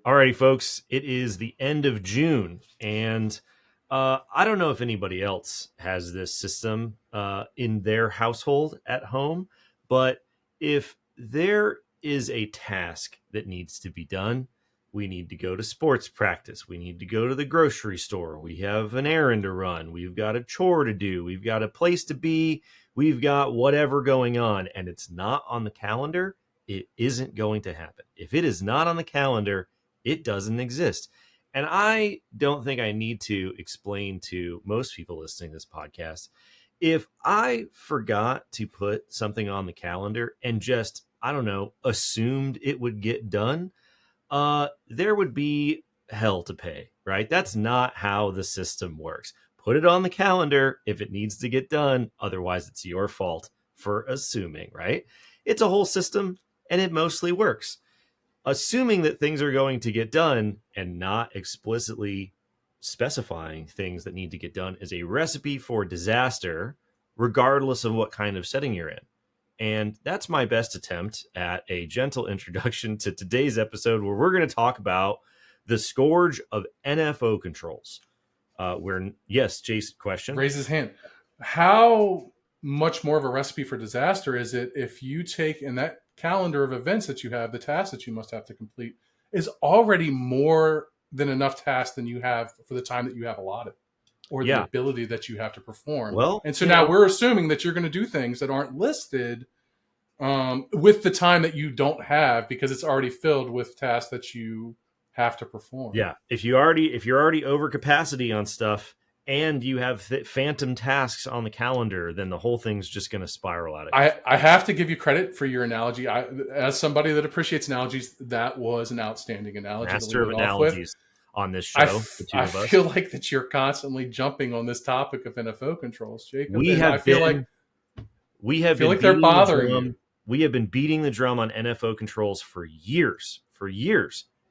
Alrighty, folks, it is the end of June, and I don't know if anybody else has this system in their household at home, but if there is a task that needs to be done, we need to go to sports practice, we need to go to the grocery store, we have an errand to run, we've got a chore to do, we've got a place to be, we've got whatever going on, and it's not on the calendar, it isn't going to happen. If it is not on the calendar, it doesn't exist. And I don't think I need to explain to most people listening to this podcast, if I forgot to put something on the calendar and just, I don't know, assumed it would get done, there would be hell to pay, right? That's not how the system works. Put it on the calendar if it needs to get done. Otherwise, it's your fault for assuming, right? It's a whole system and it mostly works. Assuming that things are going to get done and not explicitly specifying things that need to get done is a recipe for disaster, regardless of what kind of setting you're in. And that's my best attempt at a gentle introduction to today's episode, where we're going to talk about the scourge of NFO controls. Yes, Jason, question. Raise his hand. How much more of a recipe for disaster is it if you take in that calendar of events that you have, the tasks that you must have to complete is already more than enough tasks than you have for the time that you have allotted, or the ability that you have to perform. Well, and so now we're assuming that you're going to do things that aren't listed with the time that you don't have, because it's already filled with tasks that you have to perform. Yeah, if you're already over capacity on stuff and you have phantom tasks on the calendar, then the whole thing's just going to spiral out of control. I have to give you credit for your analogy. As somebody that appreciates analogies, that was an outstanding analogy. Master of analogies on this show. I feel like that you're constantly jumping on this topic of NFO controls, Jacob. We have been they're bothering you. We have been beating the drum on NFO controls for years.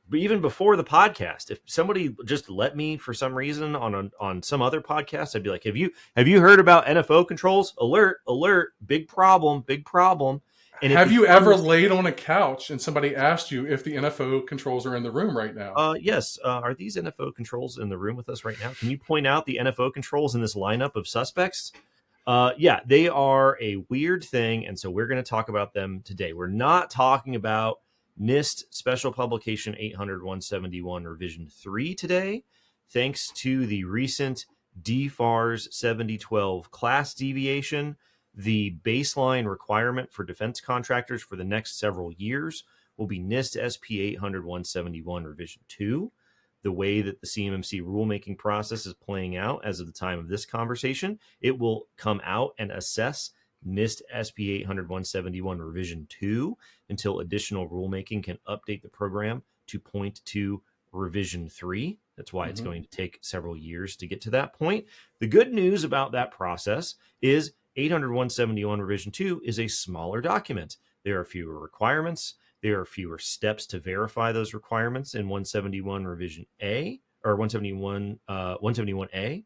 But even before the podcast, if somebody just let me for some reason on some other podcast, I'd be like, have you heard about NFO controls? Alert, big problem. And have you ever laid on a couch and somebody asked you if the NFO controls are in the room right now? Yes. Are these NFO controls in the room with us right now? Can you point out the NFO controls in this lineup of suspects? Yeah, they are a weird thing. And so we're going to talk about them today. We're not talking about NIST Special Publication 800-171 Revision 3 today, thanks to the recent DFARS 7012 class deviation. The baseline requirement for defense contractors for the next several years will be NIST SP 800-171 Revision 2. The way that the CMMC rulemaking process is playing out as of the time of this conversation, it will come out and assess NIST SP 800-171 Revision 2 until additional rulemaking can update the program to point to Revision 3. That's why it's going to take several years to get to that point. The good news about that process is 800-171 Revision 2 is a smaller document. There are fewer requirements. There are fewer steps to verify those requirements in 171 Revision A or 171A.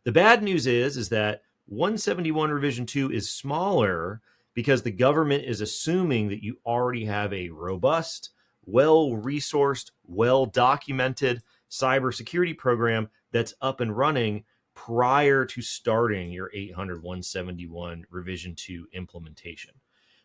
The bad news is that 171 Revision 2 is smaller because the government is assuming that you already have a robust, well-resourced, well-documented cybersecurity program that's up and running prior to starting your 800-171 Revision 2 implementation.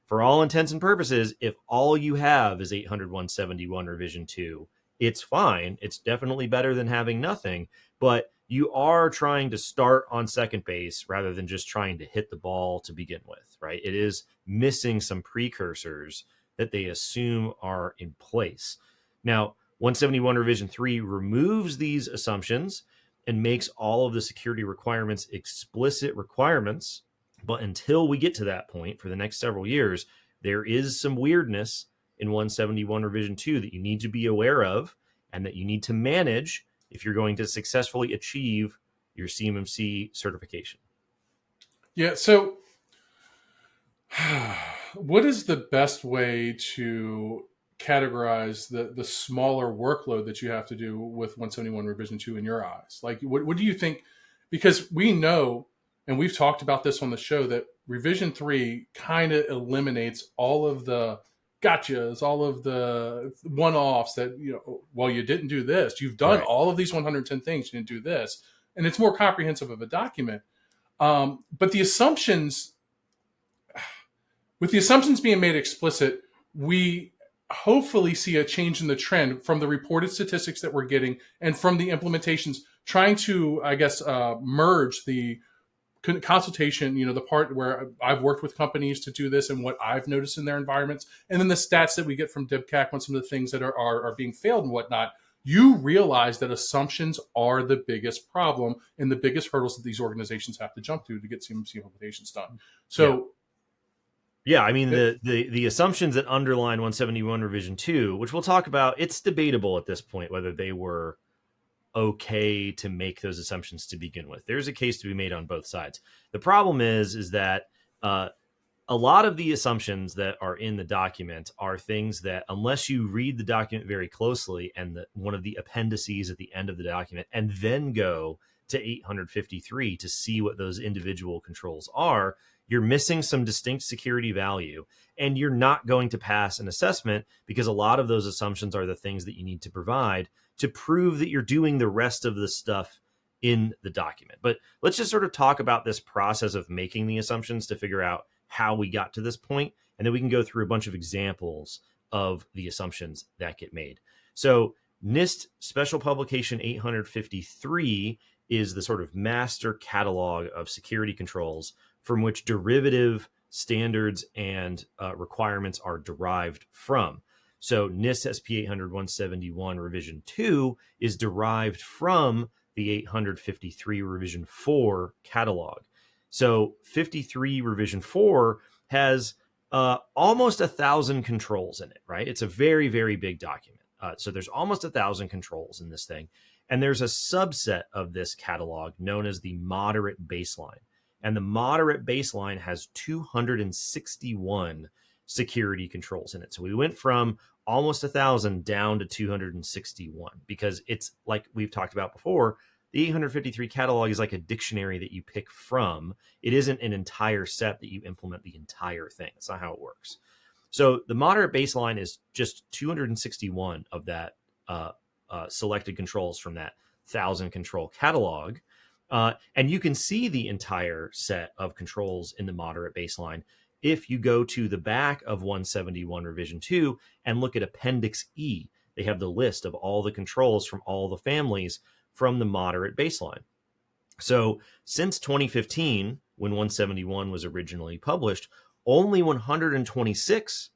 For all intents and purposes, if all you have is 800-171 Revision 2, it's fine. It's definitely better than having nothing, but you are trying to start on second base rather than just trying to hit the ball to begin with, right? It is missing some precursors that they assume are in place. Now, 171 Revision 3 removes these assumptions and makes all of the security requirements explicit requirements. But until we get to that point for the next several years, there is some weirdness in 171 Revision 2 that you need to be aware of and that you need to manage if you're going to successfully achieve your CMMC certification. Yeah, so what is the best way to categorize the smaller workload that you have to do with 171 Revision 2 in your eyes? Like, what do you think? Because we know, and we've talked about this on the show, that Revision 3 kind of eliminates all of the gotchas, all of the one-offs that, well, you didn't do this. You've done Right. all of these 110 things. You didn't do this. And it's more comprehensive of a document. But with the assumptions being made explicit, we hopefully see a change in the trend from the reported statistics that we're getting and from the implementations trying to, I guess, merge the consultation, the part where I've worked with companies to do this and what I've noticed in their environments, and then the stats that we get from DibCAC on some of the things that are being failed and whatnot. You realize that assumptions are the biggest problem and the biggest hurdles that these organizations have to jump through to get CMMC implementations done. Yeah. So, Yeah, I mean the assumptions that underline 171 revision 2, which we'll talk about, it's debatable at this point whether they were okay to make those assumptions to begin with. There's a case to be made on both sides. The problem is that a lot of the assumptions that are in the document are things that, unless you read the document very closely and one of the appendices at the end of the document, and then go to 853 to see what those individual controls are, you're missing some distinct security value, and you're not going to pass an assessment, because a lot of those assumptions are the things that you need to provide to prove that you're doing the rest of the stuff in the document. But let's just sort of talk about this process of making the assumptions to figure out how we got to this point, and then we can go through a bunch of examples of the assumptions that get made. So NIST Special Publication 853 is the sort of master catalog of security controls from which derivative standards and requirements are derived from. So NIST SP 800-171 revision 2 is derived from the 853 revision 4 catalog. So 53 revision 4 has almost 1,000 controls in it, right? It's a very, very big document. So there's almost 1,000 controls in this thing. And there's a subset of this catalog known as the moderate baseline. And the moderate baseline has 261 security controls in it. So we went from almost 1,000 down to 261, because it's like we've talked about before, the 853 catalog is like a dictionary that you pick from. It isn't an entire set that you implement the entire thing. That's not how it works. So the moderate baseline is just 261 of that selected controls from that 1,000 control catalog. And you can see the entire set of controls in the moderate baseline if you go to the back of 171 revision 2 and look at Appendix E. They have the list of all the controls from all the families from the moderate baseline. So since 2015, when 171 was originally published, only 126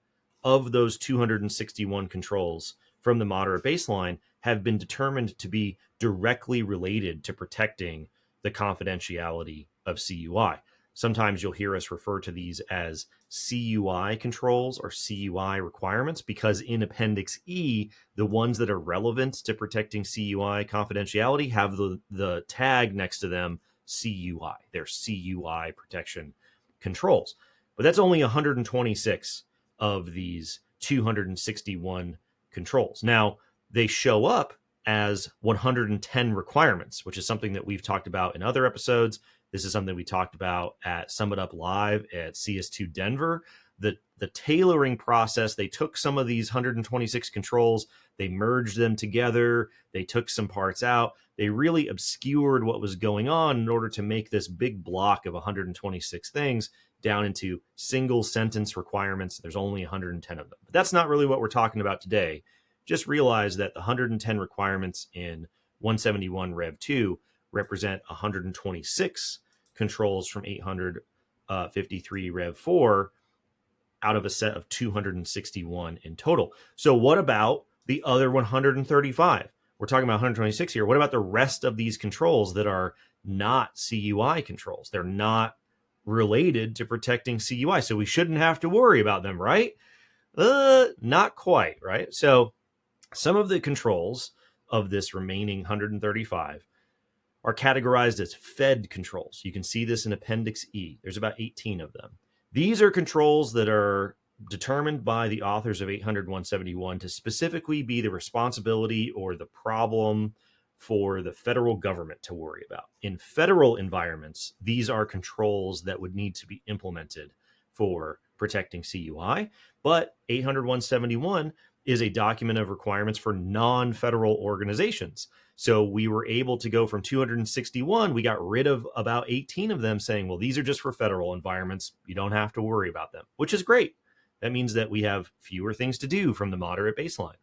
of those 261 controls from the moderate baseline have been determined to be directly related to protecting the confidentiality of CUI. Sometimes you'll hear us refer to these as CUI controls or CUI requirements, because in Appendix E, the ones that are relevant to protecting CUI confidentiality have the tag next to them, CUI. They're CUI protection controls. But that's only 126 of these 261 controls. Now, they show up as 110 requirements, which is something that we've talked about in other episodes. This is something we talked about at Sum It Up Live at CS2 Denver. The tailoring process, they took some of these 126 controls, they merged them together, they took some parts out, they really obscured what was going on in order to make this big block of 126 things down into single sentence requirements. There's only 110 of them. But that's not really what we're talking about today. Just realize that the 110 requirements in 171 Rev 2 represent 126 controls from 853 Rev 4 out of a set of 261 in total. So what about the other 135? We're talking about 126 here. What about the rest of these controls that are not CUI controls? They're not related to protecting CUI, so we shouldn't have to worry about them, right? Not quite, right? So some of the controls of this remaining 135 are categorized as Fed controls. You can see this in Appendix E. There's about 18 of them. These are controls that are determined by the authors of 800-171 to specifically be the responsibility or the problem for the federal government to worry about. In federal environments, these are controls that would need to be implemented for protecting CUI, but 800-171 is a document of requirements for non-federal organizations. So we were able to go from 261, we got rid of about 18 of them, saying, well, these are just for federal environments. You don't have to worry about them, which is great. That means that we have fewer things to do from the moderate baseline.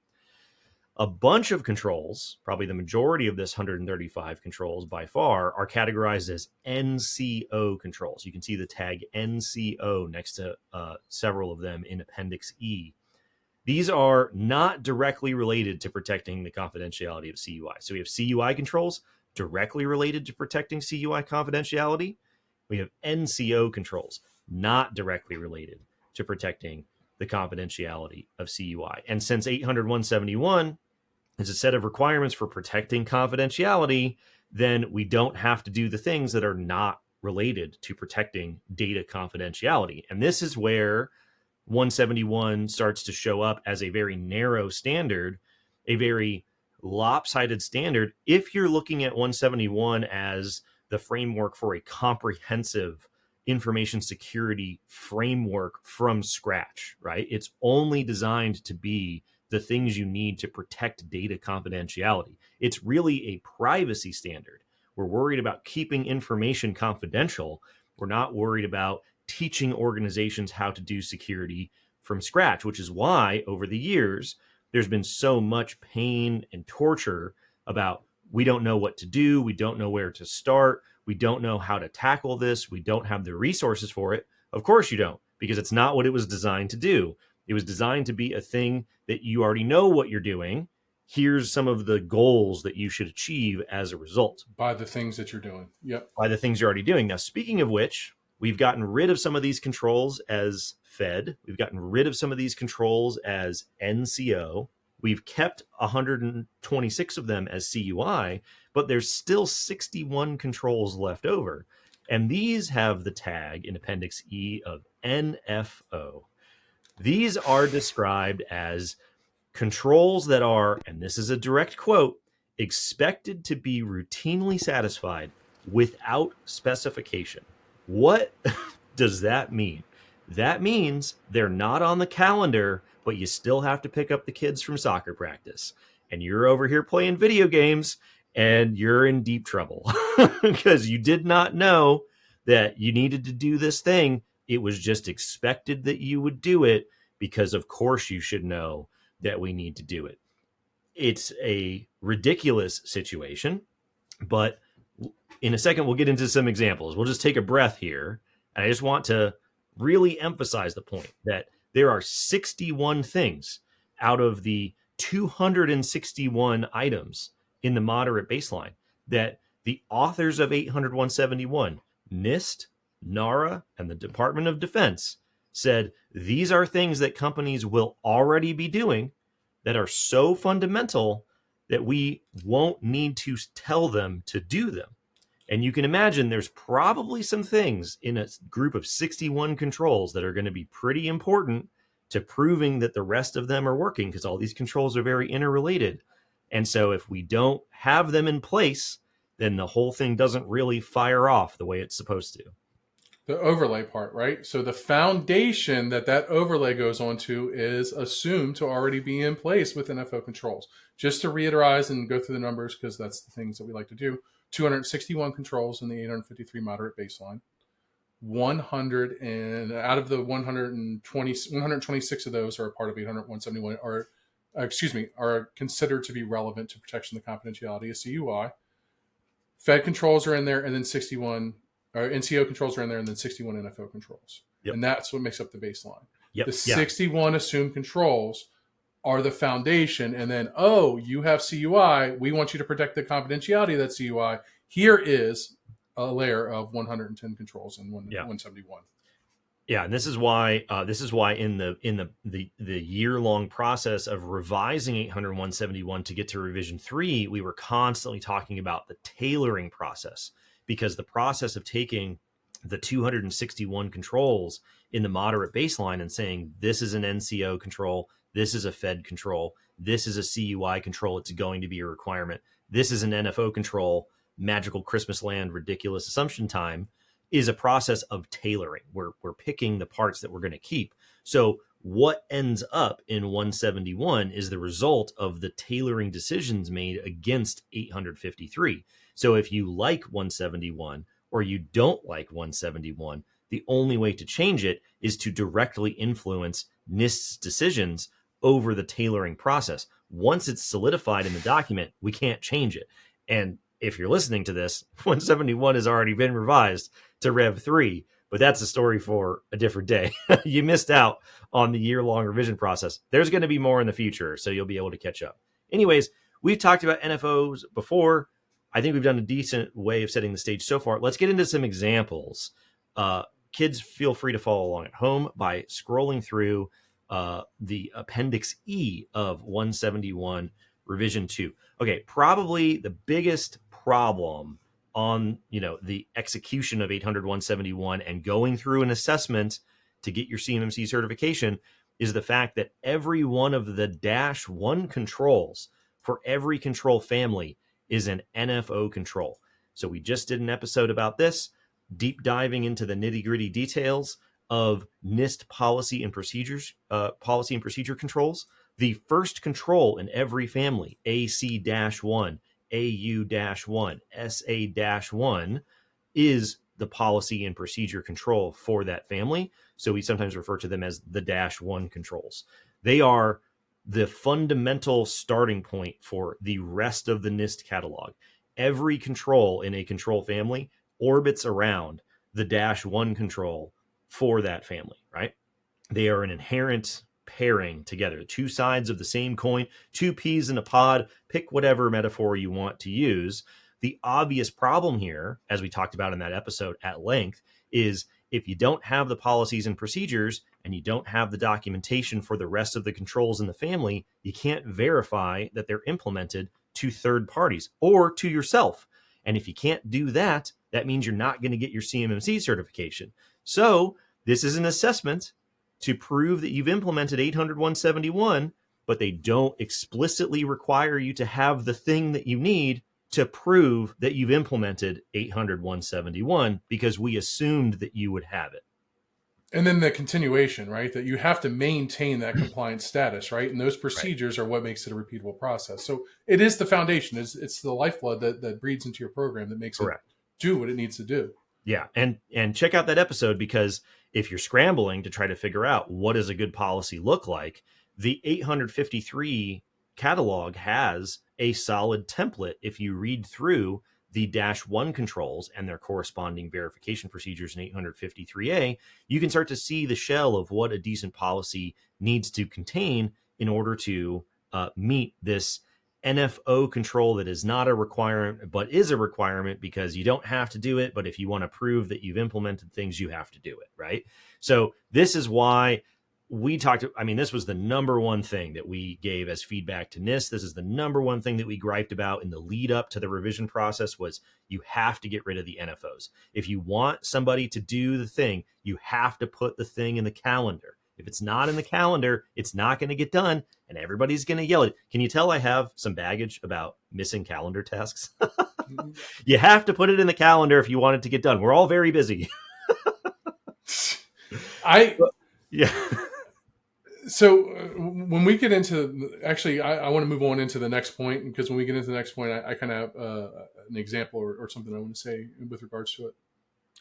A bunch of controls, probably the majority of this 135 controls by far, are categorized as NCO controls. You can see the tag NCO next to several of them in Appendix E. These are not directly related to protecting the confidentiality of CUI. So we have CUI controls directly related to protecting CUI confidentiality. We have NCO controls not directly related to protecting the confidentiality of CUI. And since 800-171 is a set of requirements for protecting confidentiality, then we don't have to do the things that are not related to protecting data confidentiality. And this is where 171 starts to show up as a very narrow standard, a very lopsided standard. If you're looking at 171 as the framework for a comprehensive information security framework from scratch, right? It's only designed to be the things you need to protect data confidentiality. It's really a privacy standard. We're worried about keeping information confidential. We're not worried about teaching organizations how to do security from scratch, which is why over the years, there's been so much pain and torture about we don't know what to do. We don't know where to start. We don't know how to tackle this. We don't have the resources for it. Of course you don't, because it's not what it was designed to do. It was designed to be a thing that you already know what you're doing. Here's some of the goals that you should achieve as a result. By the things that you're doing. Yep. By the things you're already doing. Now, speaking of which, we've gotten rid of some of these controls as Fed. We've gotten rid of some of these controls as NCO. We've kept 126 of them as CUI, but there's still 61 controls left over. And these have the tag in Appendix E of NFO. These are described as controls that are, and this is a direct quote, expected to be routinely satisfied without specification. What does that mean? That means they're not on the calendar, but you still have to pick up the kids from soccer practice. And you're over here playing video games and you're in deep trouble because you did not know that you needed to do this thing. It was just expected that you would do it because, of course, you should know that we need to do it. It's a ridiculous situation, but in a second, we'll get into some examples. We'll just take a breath here. And I just want to really emphasize the point that there are 61 things out of the 261 items in the moderate baseline that the authors of 800-171, NIST, NARA, and the Department of Defense said these are things that companies will already be doing that are so fundamental that we won't need to tell them to do them. And you can imagine there's probably some things in a group of 61 controls that are going to be pretty important to proving that the rest of them are working, because all these controls are very interrelated. And so if we don't have them in place, then the whole thing doesn't really fire off the way it's supposed to. The overlay part, right? So the foundation that overlay goes onto is assumed to already be in place with NFO controls. Just to reiterate and go through the numbers, because that's the things that we like to do. 261 controls in the 853 moderate baseline. 100 and out of the 126 of those are a part of 800-171 are considered to be relevant to protection of the confidentiality of CUI. Fed controls are in there, and then 61 or NCO controls are in there, and then 61 NFO controls. Yep. And that's what makes up the baseline. Yep. The 61 assumed controls are the foundation. And then, you have CUI. We want you to protect the confidentiality of that CUI. Here is a layer of 110 controls and 171. Yeah, and this is why in the year-long process of revising 800-171 to get to revision 3, we were constantly talking about the tailoring process, because the process of taking the 261 controls in the moderate baseline and saying this is an NCO control, this is a Fed control, this is a CUI control, it's going to be a requirement, this is an NFO control, magical Christmas land, ridiculous assumption time, is a process of tailoring. We're picking the parts that we're going to keep. So what ends up in 171 is the result of the tailoring decisions made against 853. So if you like 171 or you don't like 171, the only way to change it is to directly influence NIST's decisions over the tailoring process. Once it's solidified in the document, we can't change it. And if you're listening to this, 171 has already been revised to Rev 3, but that's a story for a different day. You missed out on the year-long revision process. There's going to be more in the future, so you'll be able to catch up. Anyways, we've talked about NFOs before. I think we've done a decent way of setting the stage so far. Let's get into some examples. Kids, feel free to follow along at home by scrolling through the Appendix E of 171 Revision 2. Okay, probably the biggest problem on the execution of 800-171 and going through an assessment to get your CMMC certification is the fact that every one of the -1 controls for every control family is an NFO control. So we just did an episode about this, deep diving into the nitty-gritty details of NIST policy and procedure controls. The first control in every family, AC-1, AU-1, SA-1, is the policy and procedure control for that family. So we sometimes refer to them as the -1 controls. They are the fundamental starting point for the rest of the NIST catalog. Every control in a control family orbits around the -1 control for that family, right? They are an inherent pairing together, two sides of the same coin, two peas in a pod, pick whatever metaphor you want to use. The obvious problem here, as we talked about in that episode at length, is if you don't have the policies and procedures and you don't have the documentation for the rest of the controls in the family, you can't verify that they're implemented to third parties or to yourself. And if you can't do that, that means you're not going to get your CMMC certification. So this is an assessment to prove that you've implemented 800-171, but they don't explicitly require you to have the thing that you need to prove that you've implemented 800-171 because we assumed that you would have it. And then the continuation, right? That you have to maintain that compliance status, right? And those procedures are what makes it a repeatable process. So it is the foundation. It's the lifeblood that breeds into your program that makes Correct. it do what it needs to do. Yeah. And check out that episode, because if you're scrambling to try to figure out what does a good policy look like, the 853 catalog has a solid template. If you read through the -1 controls and their corresponding verification procedures in 853A, you can start to see the shell of what a decent policy needs to contain in order to meet this NFO control that is not a requirement, but is a requirement because you don't have to do it. But if you want to prove that you've implemented things, you have to do it, right? So this is why we talked. I mean, this was the number one thing that we gave as feedback to NIST. This is the number one thing that we griped about in the lead up to the revision process was you have to get rid of the NFOs. If you want somebody to do the thing, you have to put the thing in the calendar. If it's not in the calendar, it's not going to get done, and everybody's going to yell it. Can you tell I have some baggage about missing calendar tasks? You have to put it in the calendar if you want it to get done. We're all very busy. Yeah. So when we get into, actually, I want to move on into the next point, because when we get into the next point, I kind of have an example or something I want to say with regards to it.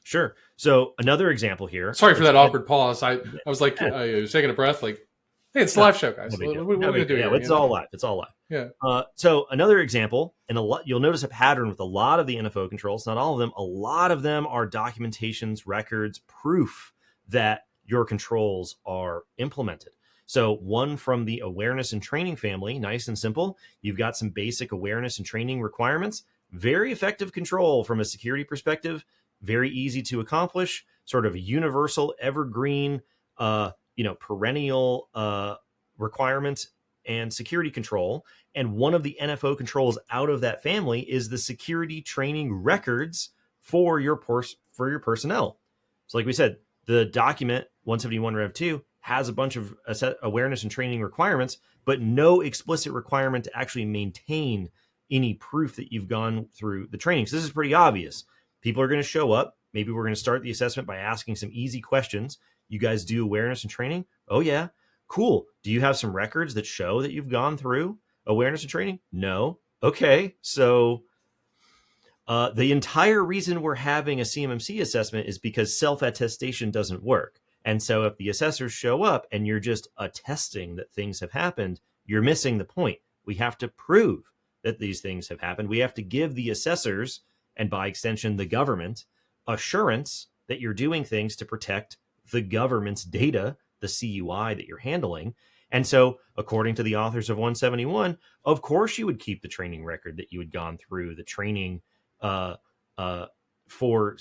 Sure. So another example here. Sorry for that awkward pause. I was like, I was taking a breath, like, hey, it's a live show, guys. What are we going to do here? It's all live. It's all live. Yeah. So another example, and you'll notice a pattern with a lot of the NFO controls, not all of them. A lot of them are documentations, records, proof that your controls are implemented. So one from the awareness and training family, nice and simple. You've got some basic awareness and training requirements. Very effective control from a security perspective. Very easy to accomplish, sort of a universal, evergreen, perennial requirement and security control. And one of the NFO controls out of that family is the security training records for your personnel. So like we said, the document 171 Rev 2 has a bunch of awareness and training requirements, but no explicit requirement to actually maintain any proof that you've gone through the training. So this is pretty obvious. People are going to show up Maybe we're going to start the assessment by asking some easy questions. You guys do awareness and training? Oh, yeah. Cool. Do you have some records that show that you've gone through awareness and training? No. Okay. So the entire reason we're having a CMMC assessment is because self-attestation doesn't work. And so if the assessors show up and you're just attesting that things have happened, you're missing the point. We have to prove that these things have happened. We have to give the assessors, and by extension, the government, assurance that you're doing things to protect the government's data, the CUI that you're handling. And so, according to the authors of 171, of course you would keep the training record that you had gone through, the training uh, for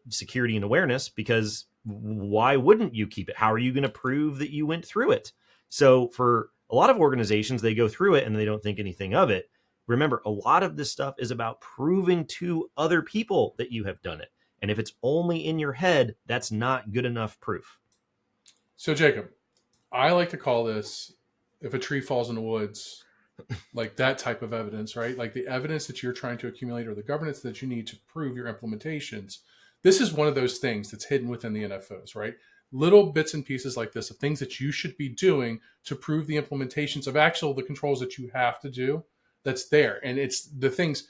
security and awareness, because why wouldn't you keep it? How are you going to prove that you went through it? So for a lot of organizations, they go through it and they don't think anything of it. Remember, a lot of this stuff is about proving to other people that you have done it. And if it's only in your head, that's not good enough proof. So, Jacob, I like to call this if a tree falls in the woods, like that type of evidence, right? Like the evidence that you're trying to accumulate or the governance that you need to prove your implementations. This is one of those things that's hidden within the NFOs, right? Little bits and pieces like this of things that you should be doing to prove the implementations of the controls that you have to do. That's there. And it's the things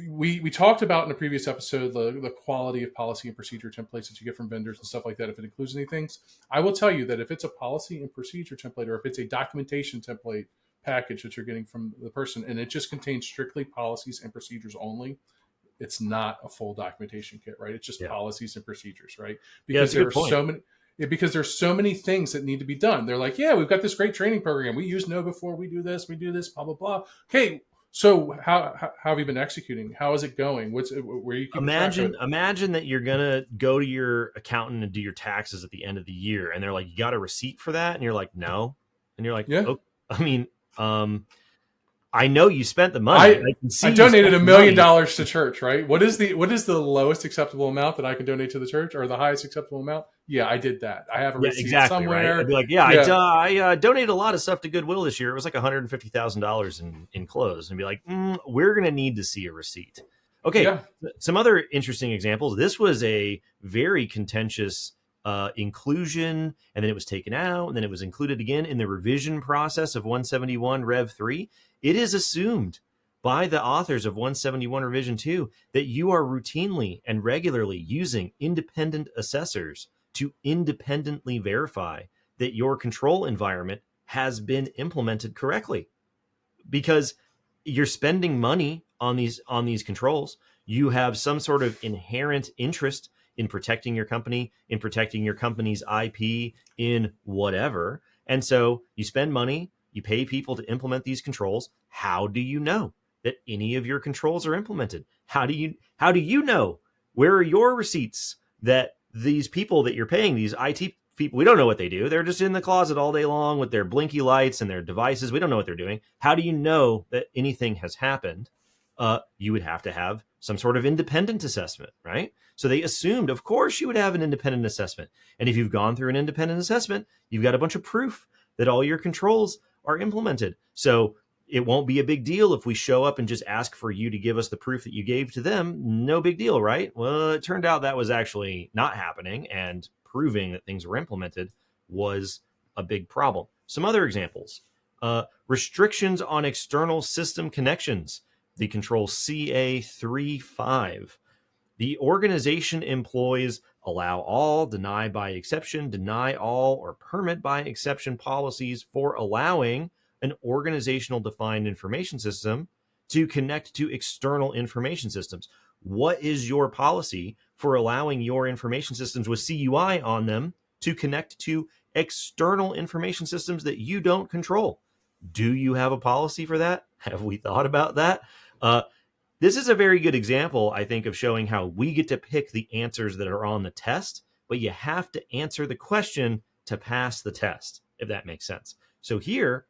we talked about in a previous episode, the quality of policy and procedure templates that you get from vendors and stuff like that, if it includes any things. I will tell you that if it's a policy and procedure template, or if it's a documentation template package that you're getting from the person, and it just contains strictly policies and procedures only, it's not a full documentation kit, right? It's just policies and procedures, right? Because there are so many. Because there's so many things that need to be done. They're like, yeah, we've got this great training program. We use Know before we do this, blah, blah, blah. Okay, so how have you been executing? How is it going? Where you keep imagine that you're gonna go to your accountant and do your taxes at the end of the year, and they're like, you got a receipt for that? And you're like, no. And you're like, yeah. Oh, I mean, I know you spent the money. I donated $1 million to church, right? What is the lowest acceptable amount that I can donate to the church, or the highest acceptable amount? Yeah, I did that. I have a receipt somewhere. Right? I'd be like, I donated a lot of stuff to Goodwill this year. It was like $150,000 in clothes. And be like, we're going to need to see a receipt. Okay, some other interesting examples. This was a very contentious inclusion, and then it was taken out, and then it was included again in the revision process of 171 Rev 3. It is assumed by the authors of 171 Revision 2 that you are routinely and regularly using independent assessors to independently verify that your control environment has been implemented correctly. Because you're spending money on these controls, you have some sort of inherent interest in protecting your company, in protecting your company's IP, in whatever. And so you spend money, you pay people to implement these controls. How do you know that any of your controls are implemented? How do you know? Where are your receipts that these people that you're paying, these IT people, we don't know what they do. They're just in the closet all day long with their blinky lights and their devices. We don't know what they're doing. How do you know that anything has happened? You would have to have some sort of independent assessment, right? So they assumed, of course, you would have an independent assessment. And if you've gone through an independent assessment, you've got a bunch of proof that all your controls are implemented. So it won't be a big deal if we show up and just ask for you to give us the proof that you gave to them. No big deal, right? Well, it turned out that was actually not happening, and proving that things were implemented was a big problem. Some other examples. Restrictions on external system connections. The control CA35. The organization employs allow all, deny by exception, deny all, or permit by exception policies for allowing an organizational defined information system to connect to external information systems. What is your policy for allowing your information systems with CUI on them to connect to external information systems that you don't control? Do you have a policy for that? Have we thought about that? This is a very good example, I think, of showing how we get to pick the answers that are on the test, but you have to answer the question to pass the test, if that makes sense. So here,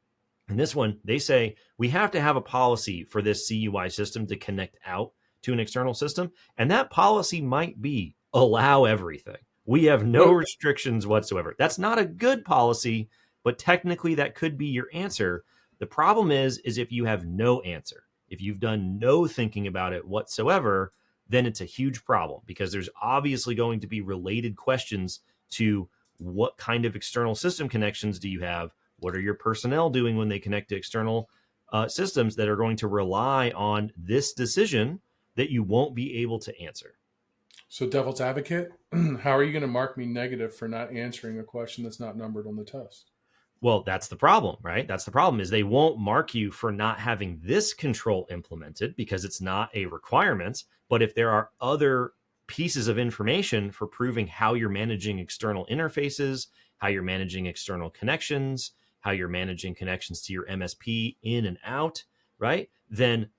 in this one, they say we have to have a policy for this CUI system to connect out to an external system, and that policy might be allow everything. We have no restrictions whatsoever. That's not a good policy, but technically that could be your answer. The problem is if you have no answer, if you've done no thinking about it whatsoever, then it's a huge problem, because there's obviously going to be related questions to what kind of external system connections do you have? What are your personnel doing when they connect to external systems, that are going to rely on this decision that you won't be able to answer? So, devil's advocate, how are you going to mark me negative for not answering a question that's not numbered on the test? Well, that's the problem, right? That's the problem, is they won't mark you for not having this control implemented because it's not a requirement. But if there are other pieces of information for proving how you're managing external interfaces, how you're managing external connections, how you're managing connections to your MSP in and out, right? Then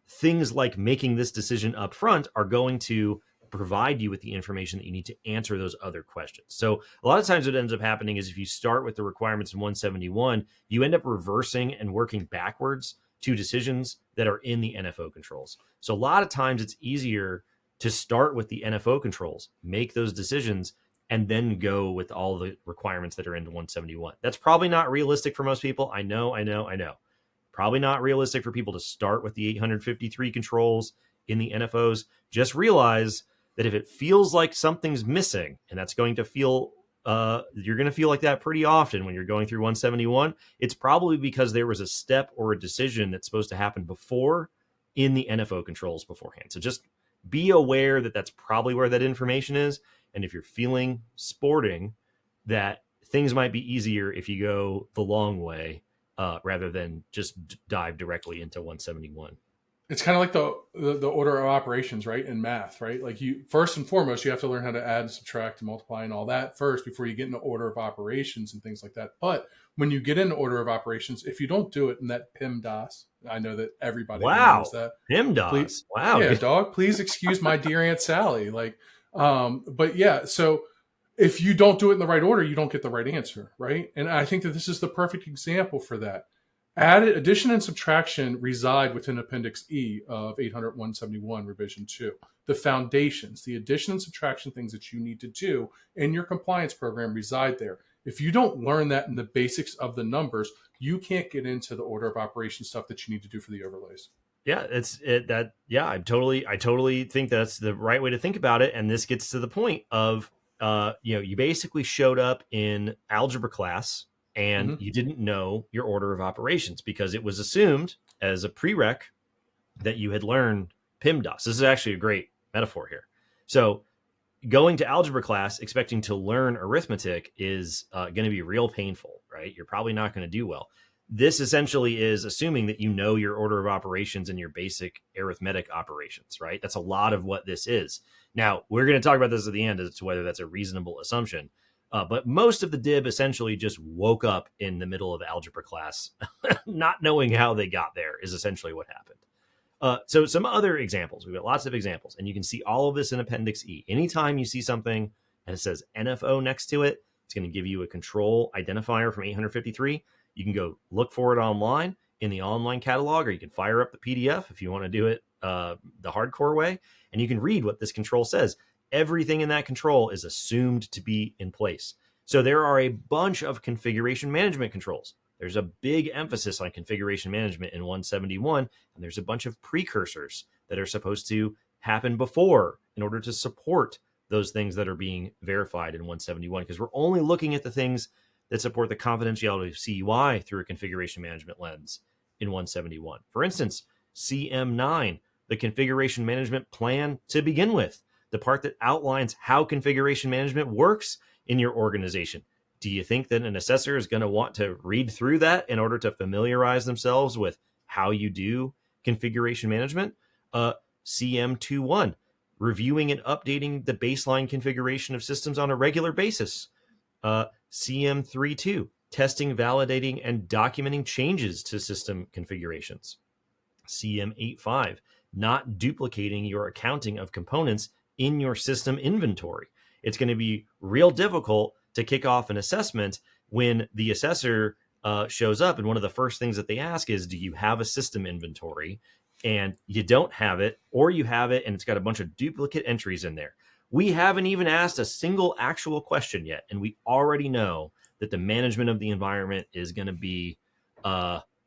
things like making this decision up front are going to provide you with the information that you need to answer those other questions. So a lot of times what ends up happening is, if you start with the requirements in 171, you end up reversing and working backwards to decisions that are in the NFO controls. So a lot of times it's easier to start with the NFO controls, make those decisions, and then go with all the requirements that are in 171. That's probably not realistic for most people. I know. Probably not realistic for people to start with the 853 controls in the NFOs. Just realize that if it feels like something's missing, and that's going to feel, you're going to feel like that pretty often when you're going through 171, it's probably because there was a step or a decision that's supposed to happen before in the NFO controls beforehand. So just be aware that that's probably where that information is. And if you're feeling sporting, that things might be easier if you go the long way, rather than just dive directly into 171. It's kind of like the order of operations, right? In math, right? Like, you first and foremost, you have to learn how to add, subtract, and multiply and all that first before you get into order of operations and things like that. But when you get into order of operations, if you don't do it in that PIMDOS, I know that everybody knows Wow. that. PIMDOS. Please, Wow. yeah, dog. Please excuse my dear Aunt Sally. Like, but yeah. So if you don't do it in the right order, you don't get the right answer, right? And I think that this is the perfect example for that. Added addition and subtraction reside within Appendix E of 800-171 Revision 2. The foundations, the addition and subtraction things that you need to do in your compliance program reside there. If you don't learn that in the basics of the numbers, you can't get into the order of operation stuff that you need to do for the overlays. Yeah, I totally think that's the right way to think about it. And this gets to the point of, you basically showed up in algebra class and Mm-hmm. you didn't know your order of operations because it was assumed as a prereq that you had learned PIMDOS. This is actually a great metaphor here. So going to algebra class expecting to learn arithmetic is going to be real painful, right? You're probably not going to do well. This essentially is assuming that you know your order of operations and your basic arithmetic operations, right? That's a lot of what this is. Now, we're going to talk about this at the end as to whether that's a reasonable assumption. But most of the DIB essentially just woke up in the middle of algebra class, not knowing how they got there is essentially what happened. So some other examples. We've got lots of examples, and you can see all of this in Appendix E. Anytime you see something and it says NFO next to it, it's going to give you a control identifier from 853. You can go look for it online in the online catalog, or you can fire up the PDF if you want to do it the hardcore way, and you can read what this control says. Everything in that control is assumed to be in place. So there are a bunch of configuration management controls. There's a big emphasis on configuration management in 171, and there's a bunch of precursors that are supposed to happen before in order to support those things that are being verified in 171, because we're only looking at the things that support the confidentiality of CUI through a configuration management lens in 171. For instance, CM9, the configuration management plan to begin with, the part that outlines how configuration management works in your organization. Do you think that an assessor is going to want to read through that in order to familiarize themselves with how you do configuration management? CM21, reviewing and updating the baseline configuration of systems on a regular basis. CM32, testing, validating, and documenting changes to system configurations. CM85, not duplicating your accounting of components in your system inventory. It's going to be real difficult to kick off an assessment when the assessor shows up, and one of the first things that they ask is, do you have a system inventory? And you don't have it, or you have it and it's got a bunch of duplicate entries in there. We haven't even asked a single actual question yet, and we already know that the management of the environment is going to be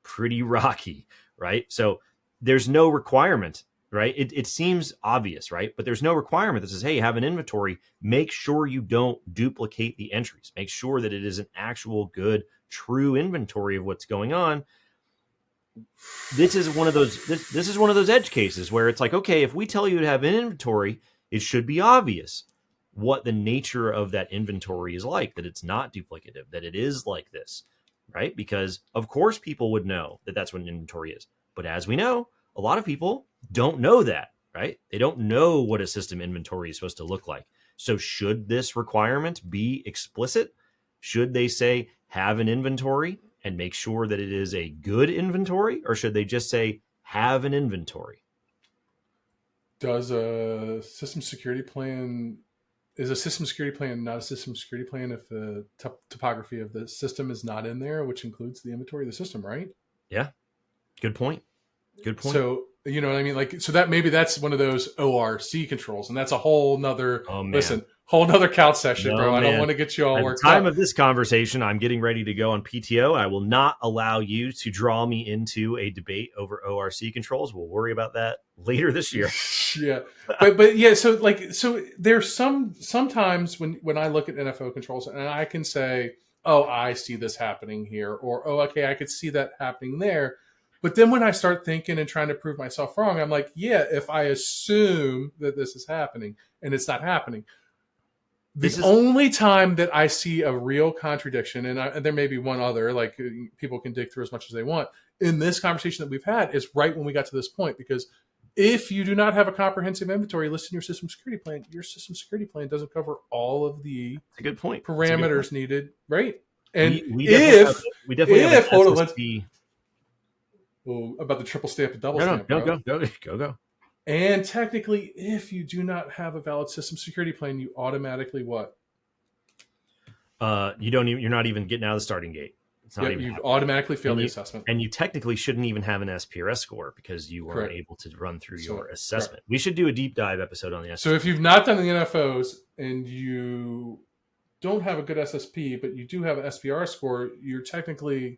pretty rocky, right? So there's no requirement, right? It seems obvious, right? But there's no requirement that says, hey, have an inventory. Make sure you don't duplicate the entries. Make sure that it is an actual good, true inventory of what's going on. This is one of those. This is one of those edge cases where it's like, okay, if we tell you to have an inventory, it should be obvious what the nature of that inventory is like. That it's not duplicative. That it is like this, right? Because of course people would know that that's what an inventory is. But as we know, a lot of people don't know that, right? They don't know what a system inventory is supposed to look like. So should this requirement be explicit? Should they say have an inventory and make sure that it is a good inventory, or should they just say have an inventory? Does a system security plan is a system security plan not a system security plan if the topography of the system is not in there, which includes the inventory of the system, right? Yeah, good point. Good point. So you know what I mean? Like, so that maybe that's one of those ORC controls, and that's a whole nother whole nother couch session, No, bro. I don't man. want to get you all At worked the time up. of this conversation, I'm getting ready to go on PTO. I will not allow you to draw me into a debate over ORC controls. We'll worry about that later this year. Yeah, but yeah. So there's sometimes when I look at NFO controls and I can say, oh, I see this happening here, or oh, okay, I could see that happening there. But then when I start thinking and trying to prove myself wrong, I'm like, yeah, if I assume that this is happening and it's not happening. The only time that I see a real contradiction, and there may be one other, like people can dig through as much as they want, in this conversation that we've had is right when we got to this point. Because if you do not have a comprehensive inventory listed in your system security plan, your system security plan doesn't cover all of the That's a good point. Parameters needed, right? And we definitely have an hold on, SSP. About the triple stamp and double No, stamp. Go. And technically, if you do not have a valid system security plan, you automatically what? You don't even. You're not even getting out of the starting gate. It's not even. You've automatically failed the assessment, and you technically shouldn't even have an SPRS score because you weren't able to run through your assessment. We should do a deep dive episode on the SPRS. So if you've not done the NFOs and you don't have a good SSP, but you do have an SPR score, you're technically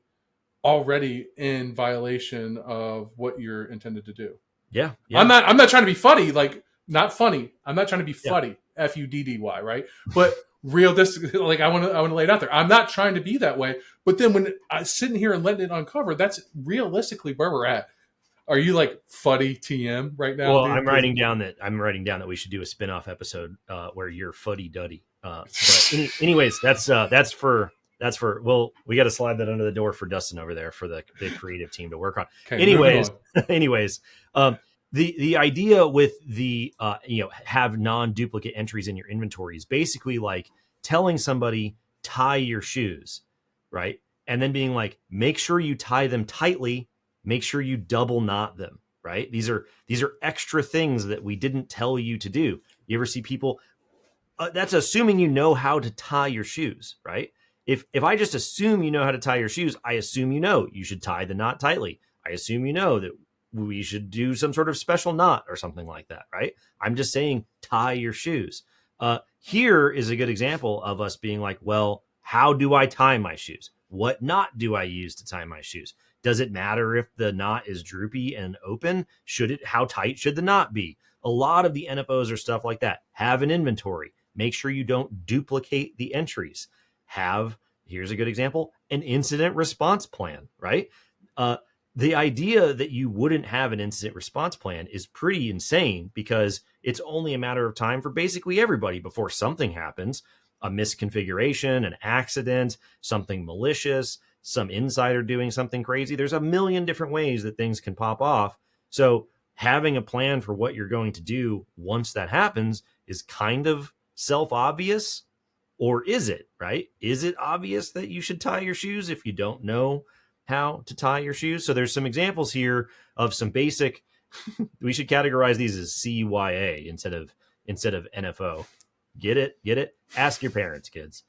already in violation of what you're intended to do. Yeah. I'm not trying to be funny, like not funny. I'm not trying to be funny, FUDDY, right? But realistic, like I want to lay it out there. I'm not trying to be that way. But then when I'm sitting here and letting it uncover, that's realistically where we're at. Are you like fuddy TM right now? Well, dude? I'm writing down that we should do a spin-off episode where you're fuddy duddy. But anyways, that's for. Well, we got to slide that under the door for Dustin over there for the creative team to work on. Okay, anyways, the idea with the have non-duplicate entries in your inventory is basically like telling somebody tie your shoes, right? And then being like, make sure you tie them tightly, make sure you double knot them, right? These are extra things that we didn't tell you to do. You ever see people? That's assuming you know how to tie your shoes, right? If I just assume you know how to tie your shoes, I assume you should tie the knot tightly. I assume you know that we should do some sort of special knot or something like that, right? I'm just saying tie your shoes. Here is a good example of us being like, well, how do I tie my shoes? What knot do I use to tie my shoes? Does it matter if the knot is droopy and open? How tight should the knot be? A lot of the NFOs are stuff like that. Have an inventory. Make sure you don't duplicate the entries. Here's a good example, an incident response plan, right? The idea that you wouldn't have an incident response plan is pretty insane because it's only a matter of time for basically everybody before something happens, a misconfiguration, an accident, something malicious, some insider doing something crazy. There's a million different ways that things can pop off. So having a plan for what you're going to do once that happens is kind of self-obvious. Or is it, right? Is it obvious that you should tie your shoes if you don't know how to tie your shoes? So there's some examples here of some basic, we should categorize these as CYA instead of NFO. Get it? Ask your parents, kids.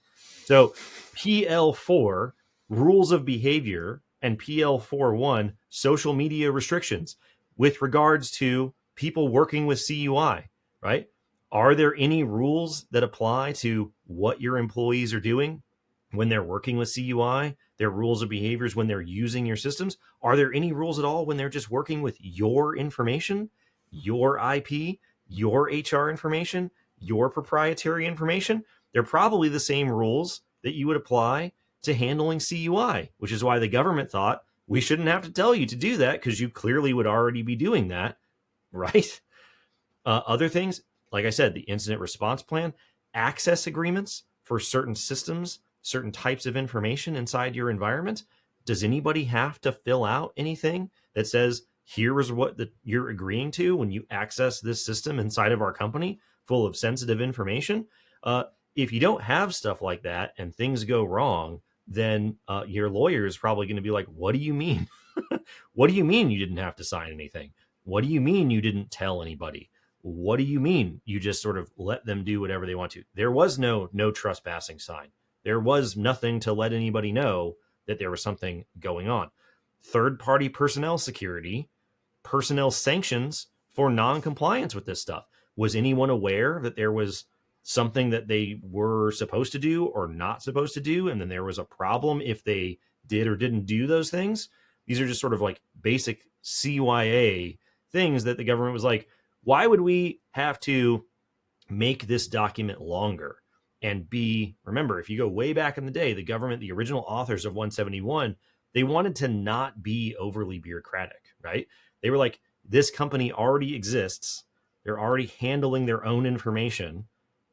So PL4, rules of behavior, and PL41, social media restrictions with regards to people working with CUI, right? Are there any rules that apply to what your employees are doing when they're working with CUI? Their rules of behaviors when they're using your systems? Are there any rules at all when they're just working with your information? your IP, your HR information, your proprietary information. They're probably the same rules that you would apply to handling CUI, which is why the government thought we shouldn't have to tell you to do that because you clearly would already be doing that, right? Other things, like I said, the incident response plan, access agreements for certain systems, certain types of information inside your environment. Does anybody have to fill out anything that says, here is what you're agreeing to when you access this system inside of our company full of sensitive information? If you don't have stuff like that and things go wrong, then your lawyer is probably going to be like, what do you mean? What do you mean you didn't have to sign anything? What do you mean you didn't tell anybody? What do you mean you just sort of let them do whatever they want to? There was no trespassing sign. There was nothing to let anybody know that there was something going on. Third party personnel security, personnel sanctions for non-compliance with this stuff. Was anyone aware that there was something that they were supposed to do or not supposed to do, and then there was a problem if they did or didn't do those things? These are just sort of like basic CYA things that the government was like, why would we have to make this document longer? And remember, if you go way back in the day, the government, the original authors of 171, they wanted to not be overly bureaucratic, right? They were like, this company already exists. They're already handling their own information.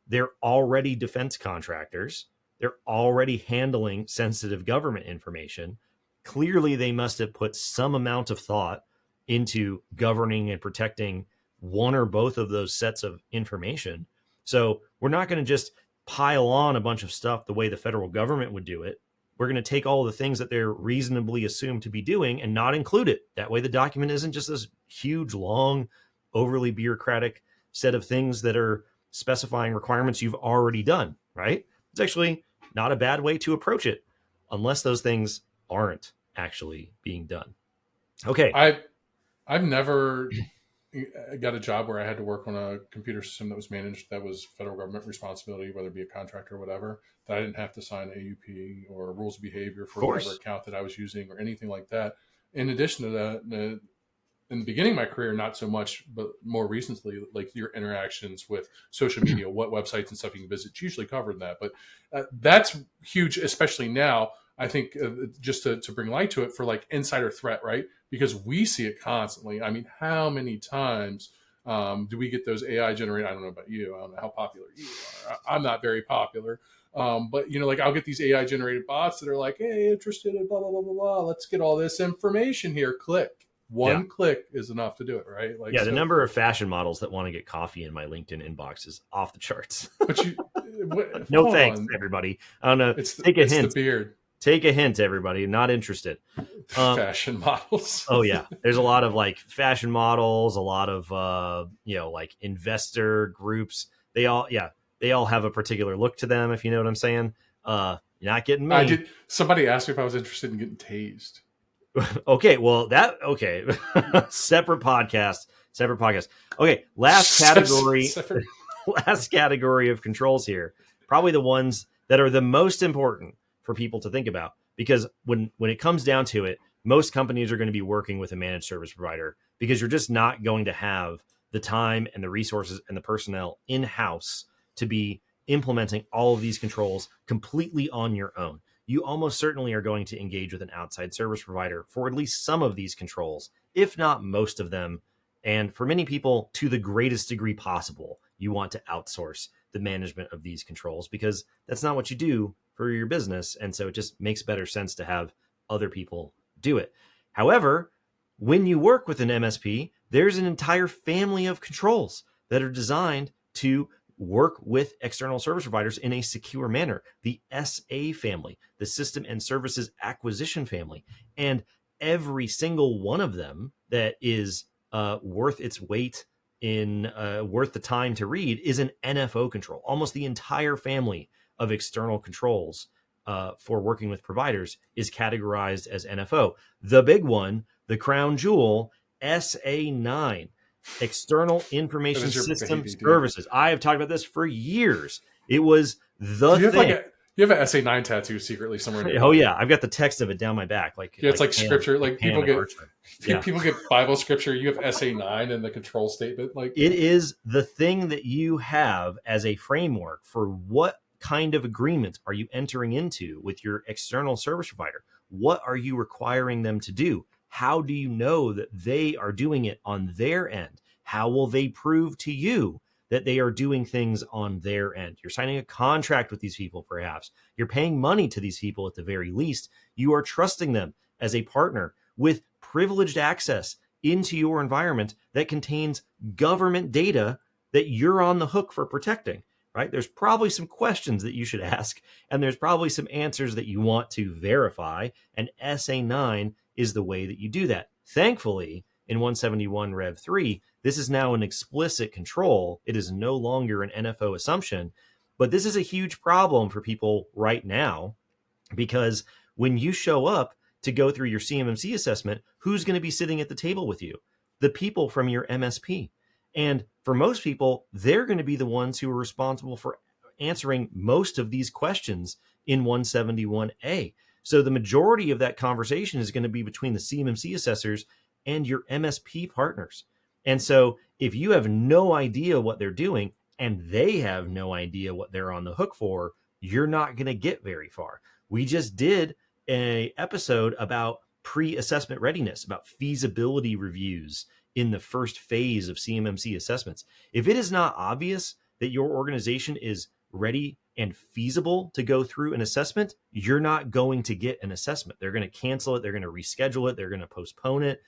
They're already defense contractors. They're already handling sensitive government information. Clearly, they must have put some amount of thought into governing and protecting one or both of those sets of information. So we're not going to just pile on a bunch of stuff the way the federal government would do it. We're going to take all the things that they're reasonably assumed to be doing and not include it. That way the document isn't just this huge, long, overly bureaucratic set of things that are specifying requirements you've already done, right? It's actually not a bad way to approach it, unless those things aren't actually being done. Okay. I've never got a job where I had to work on a computer system that was managed, that was federal government responsibility, whether it be a contractor or whatever, that I didn't have to sign AUP or rules of behavior for whatever account that I was using or anything like that. In addition to that, in the beginning of my career, not so much, but more recently, like your interactions with social media, what websites and stuff you can visit, usually covered that. But that's huge, especially now. I think just to bring light to it for like insider threat, right? Because we see it constantly. I mean, how many times do we get those AI generated? I don't know about you. I don't know how popular you are. I'm not very popular. But, like I'll get these AI generated bots that are like, hey, interested in blah, blah, blah, blah, blah. Let's get all this information here. Click. One click is enough to do it, right? Like, the number of fashion models that want to get coffee in my LinkedIn inbox is off the charts. But no thanks, everybody. I don't know. Take a hint. The beard. Take a hint, everybody. Not interested. Fashion models. Oh yeah, there's a lot of like fashion models, a lot of like investor groups. They all have a particular look to them. If you know what I'm saying. You're not getting me. Somebody asked me if I was interested in getting tased. Okay, well separate podcast. Okay, last category. Last category of controls here. Probably the ones that are the most important for people to think about, because when it comes down to it, most companies are going to be working with a managed service provider because you're just not going to have the time and the resources and the personnel in-house to be implementing all of these controls completely on your own. You almost certainly are going to engage with an outside service provider for at least some of these controls, if not most of them. And for many people, to the greatest degree possible, you want to outsource the management of these controls because that's not what you do for your business. And so it just makes better sense to have other people do it. However, when you work with an MSP, there's an entire family of controls that are designed to work with external service providers in a secure manner. The SA family, the System and Services Acquisition family, and every single one of them that is worth its weight in worth the time to read is an NFO control. Almost the entire family of external controls for working with providers is categorized as NFO. The big one, the crown jewel, SA9. External Information System Services. I have talked about this for years. It was the thing. You have an SA9 tattoo secretly somewhere in your Oh body. yeah, I've got the text of it down my back, Yeah, it's like scripture. like Like Pam and Archer. Yeah, people get Bible scripture. You have SA9 and the control statement. Like, it is the thing that you have as a framework for what kind of agreement are you entering into with your external service provider. What are you requiring them to do? How do you know that they are doing it on their end? How will they prove to you that they are doing things on their end? You're signing a contract with these people, perhaps. You're paying money to these people at the very least. You are trusting them as a partner with privileged access into your environment that contains government data that you're on the hook for protecting, right? There's probably some questions that you should ask, and there's probably some answers that you want to verify. And SA9 is the way that you do that. Thankfully, in 171 Rev 3, this is now an explicit control. It is no longer an NFO assumption. But this is a huge problem for people right now, because when you show up to go through your CMMC assessment, who's going to be sitting at the table with you? The people from your MSP. And for most people, they're going to be the ones who are responsible for answering most of these questions in 171A. So the majority of that conversation is going to be between the CMMC assessors and your MSP partners. And so if you have no idea what they're doing and they have no idea what they're on the hook for, you're not going to get very far. We just did a episode about pre-assessment readiness, about feasibility reviews in the first phase of CMMC assessments. If it is not obvious that your organization is ready and feasible to go through an assessment, you're not going to get an assessment. They're going to cancel it. They're going to reschedule it. They're going to postpone it.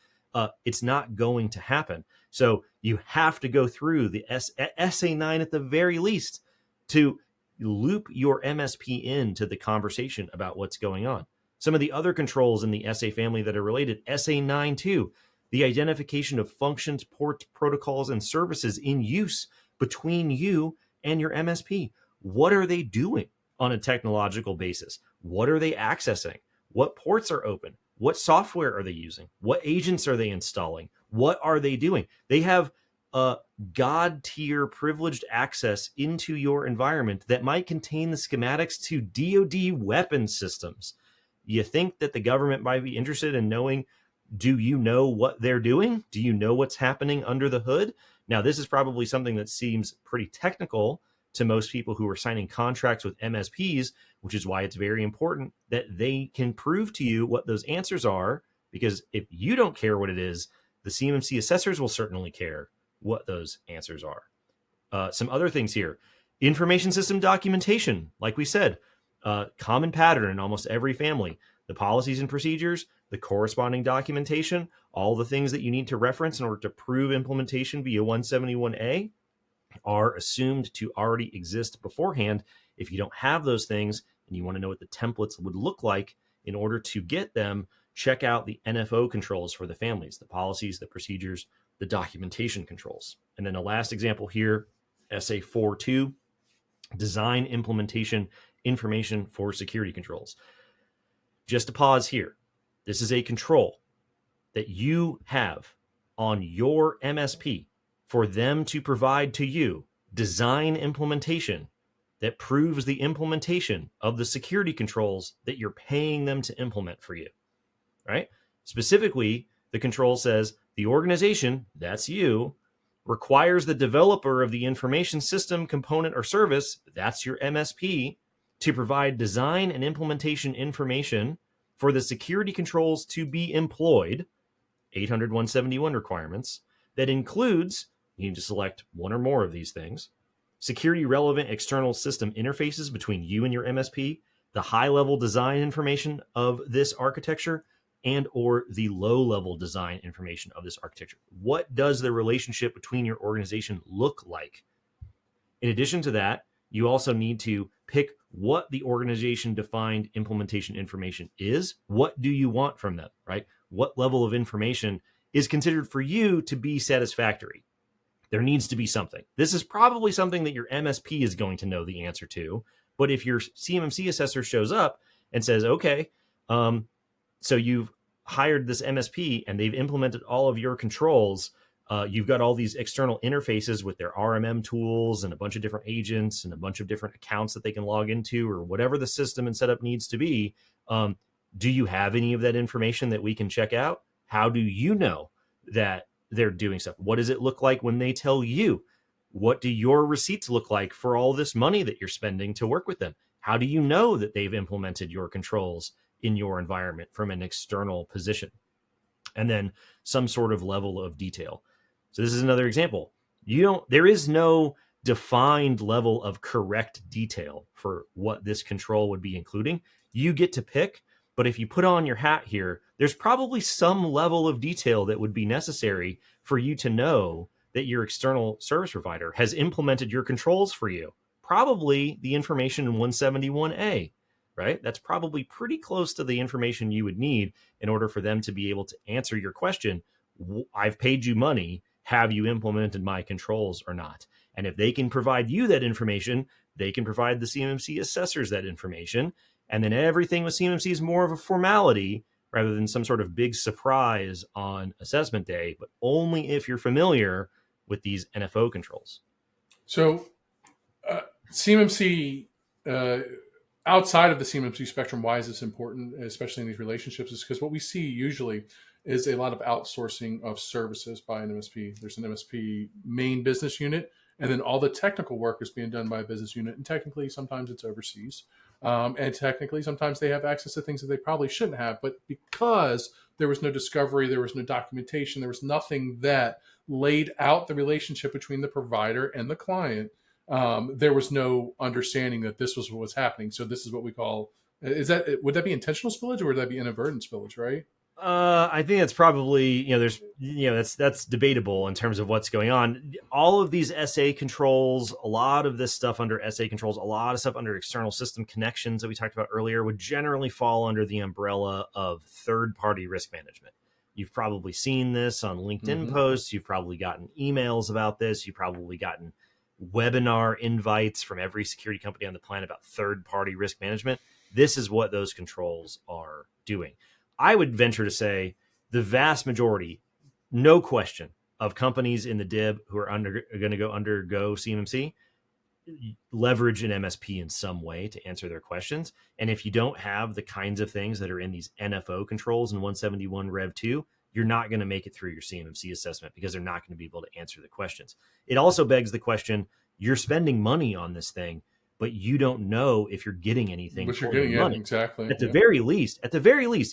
It's not going to happen. So you have to go through the SA9 at the very least to loop your MSP into the conversation about what's going on. Some of the other controls in the SA family that are related, SA9 too, the identification of functions, ports, protocols, and services in use between you and your MSP. What are they doing on a technological basis? What are they accessing? What ports are open? What software are they using? What agents are they installing? What are they doing? They have a God tier privileged access into your environment that might contain the schematics to DoD weapon systems. You think that the government might be interested in knowing, do you know what they're doing? Do you know what's happening under the hood? Now, this is probably something that seems pretty technical to most people who are signing contracts with MSPs, which is why it's very important that they can prove to you what those answers are, because if you don't care what it is, the CMMC assessors will certainly care what those answers are. Some other things here. Information system documentation, like we said, common pattern in almost every family. The policies and procedures, the corresponding documentation, all the things that you need to reference in order to prove implementation via 171A are assumed to already exist beforehand. If you don't have those things and you want to know what the templates would look like in order to get them, check out the NFO controls for the families, the policies, the procedures, the documentation controls. And then the last example here, SA42, design implementation information for security controls. Just to pause here. This is a control that you have on your MSP for them to provide to you design implementation that proves the implementation of the security controls that you're paying them to implement for you, right? Specifically, the control says the organization, that's you, requires the developer of the information system, component, or service, that's your MSP, to provide design and implementation information for the security controls to be employed, 800-171 requirements, that includes, you need to select one or more of these things, security relevant external system interfaces between you and your MSP, the high level design information of this architecture, and or the low level design information of this architecture. What does the relationship between your organization look like? In addition to that, you also need to pick what the organization defined implementation information is. What do you want from them, right? What level of information is considered for you to be satisfactory? There needs to be something. This is probably something that your MSP is going to know the answer to. But if your CMMC assessor shows up and says, okay, so you've hired this MSP and they've implemented all of your controls, You've got all these external interfaces with their RMM tools and a bunch of different agents and a bunch of different accounts that they can log into, or whatever the system and setup needs to be. Um, do you have any of that information that we can check out? How do you know that they're doing stuff? What does it look like when they tell you? What do your receipts look like for all this money that you're spending to work with them? How do you know that they've implemented your controls in your environment from an external position? And then some sort of level of detail. So this is another example. There is no defined level of correct detail for what this control would be including. You get to pick, but if you put on your hat here, there's probably some level of detail that would be necessary for you to know that your external service provider has implemented your controls for you. Probably the information in 171A, right? That's probably pretty close to the information you would need in order for them to be able to answer your question. I've paid you money. Have you implemented my controls or not? And if they can provide you that information, they can provide the CMMC assessors that information. And then everything with CMMC is more of a formality rather than some sort of big surprise on assessment day, but only if you're familiar with these NFO controls. So CMMC, outside of the CMMC spectrum, why is this important, especially in these relationships, is because what we see usually is a lot of outsourcing of services by an MSP. There's an MSP main business unit, and then all the technical work is being done by a business unit. And technically, sometimes it's overseas. And technically, sometimes they have access to things that they probably shouldn't have. But because there was no discovery, there was no documentation, there was nothing that laid out the relationship between the provider and the client, there was no understanding that this was what was happening. So this is what we call, would that be intentional spillage, or would that be inadvertent spillage, right? I think it's probably, that's debatable in terms of what's going on. All of these SA controls, a lot of this stuff under SA controls, a lot of stuff under external system connections that we talked about earlier would generally fall under the umbrella of third-party risk management. You've probably seen this on LinkedIn posts. You've probably gotten emails about this. You've probably gotten webinar invites from every security company on the planet about third-party risk management. This is what those controls are doing. I would venture to say the vast majority, no question, of companies in the DIB who are going to undergo CMMC leverage an MSP in some way to answer their questions. And if you don't have the kinds of things that are in these NFO controls in 171 Rev 2, you're not going to make it through your CMMC assessment because they're not going to be able to answer the questions. It also begs the question, you're spending money on this thing, but you don't know if you're getting anything What for you're getting your money. exactly. At the very least,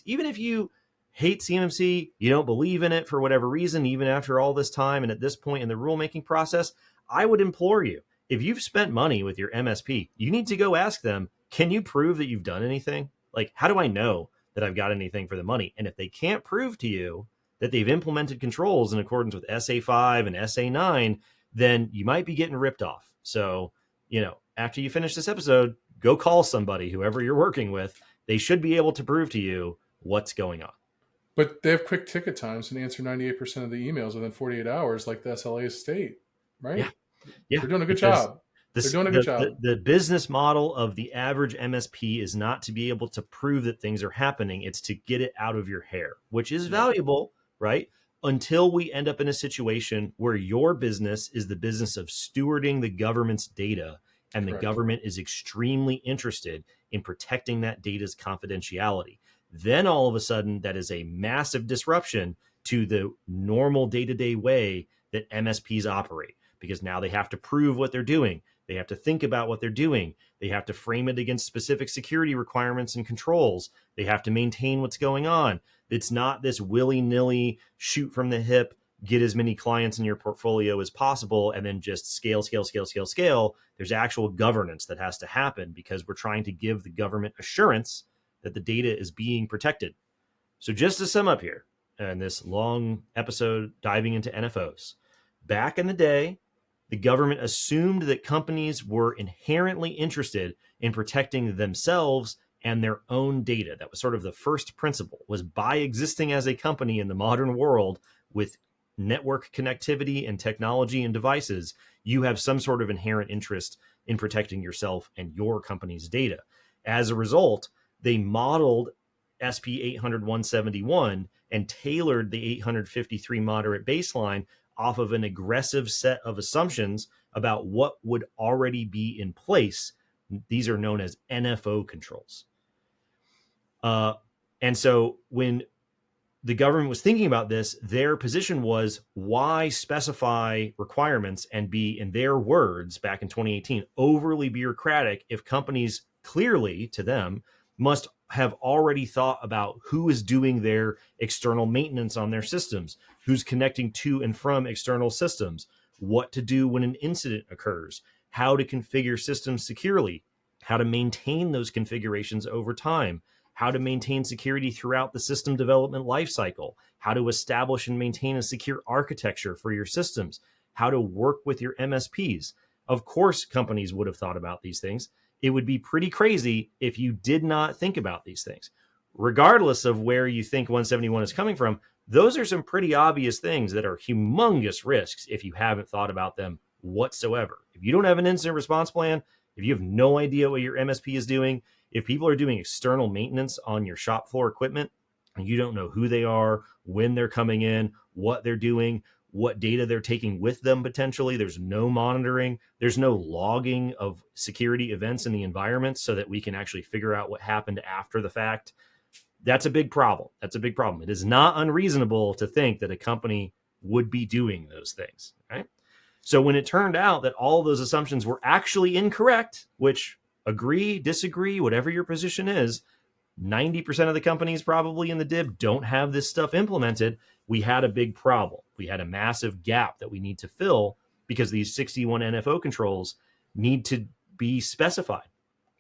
even if you hate CMMC, you don't believe in it for whatever reason, even after all this time and at this point in the rulemaking process, I would implore you, if you've spent money with your MSP, you need to go ask them, can you prove that you've done anything? Like, how do I know that I've got anything for the money? And if they can't prove to you that they've implemented controls in accordance with SA5 and SA9, then you might be getting ripped off. So, after you finish this episode, go call somebody, whoever you're working with. They should be able to prove to you what's going on. But they have quick ticket times and answer 98% of the emails within 48 hours, like the SLA state, right? Yeah. They're doing a good job. The business model of the average MSP is not to be able to prove that things are happening. It's to get it out of your hair, which is valuable, right? Until we end up in a situation where your business is the business of stewarding the government's data, and the government is extremely interested in protecting that data's confidentiality. Then all of a sudden, that is a massive disruption to the normal day-to-day way that MSPs operate, because now they have to prove what they're doing. They have to think about what they're doing. They have to frame it against specific security requirements and controls. They have to maintain what's going on. It's not this willy-nilly shoot from the hip, get as many clients in your portfolio as possible, and then just scale. There's actual governance that has to happen because we're trying to give the government assurance that the data is being protected. So just to sum up here, in this long episode diving into NFOs, back in the day, the government assumed that companies were inherently interested in protecting themselves and their own data. That was sort of the first principle, was by existing as a company in the modern world with network connectivity and technology and devices, you have some sort of inherent interest in protecting yourself and your company's data. As a result, they modeled SP 800-171 and tailored the 853 moderate baseline off of an aggressive set of assumptions about what would already be in place. These are known as NFO controls. And so when the government was thinking about this, their position was, why specify requirements and be, in their words back in 2018, overly bureaucratic if companies clearly, to them, must have already thought about who is doing their external maintenance on their systems, who's connecting to and from external systems, what to do when an incident occurs, how to configure systems securely, how to maintain those configurations over time, how to maintain security throughout the system development lifecycle, how to establish and maintain a secure architecture for your systems, how to work with your MSPs. Of course, companies would have thought about these things. It would be pretty crazy if you did not think about these things. Regardless of where you think 171 is coming from, those are some pretty obvious things that are humongous risks if you haven't thought about them whatsoever. If you don't have an incident response plan, if you have no idea what your MSP is doing, if people are doing external maintenance on your shop floor equipment and you don't know who they are, when they're coming in, what they're doing, what data they're taking with them potentially, there's no monitoring, there's no logging of security events in the environment so that we can actually figure out what happened after the fact. That's a big problem. That's a big problem. It is not unreasonable to think that a company would be doing those things, right? So when it turned out that all those assumptions were actually incorrect, which, agree, disagree, whatever your position is, 90% of the companies probably in the DIB don't have this stuff implemented. We had a big problem. We had a massive gap that we need to fill because these 61 NFO controls need to be specified.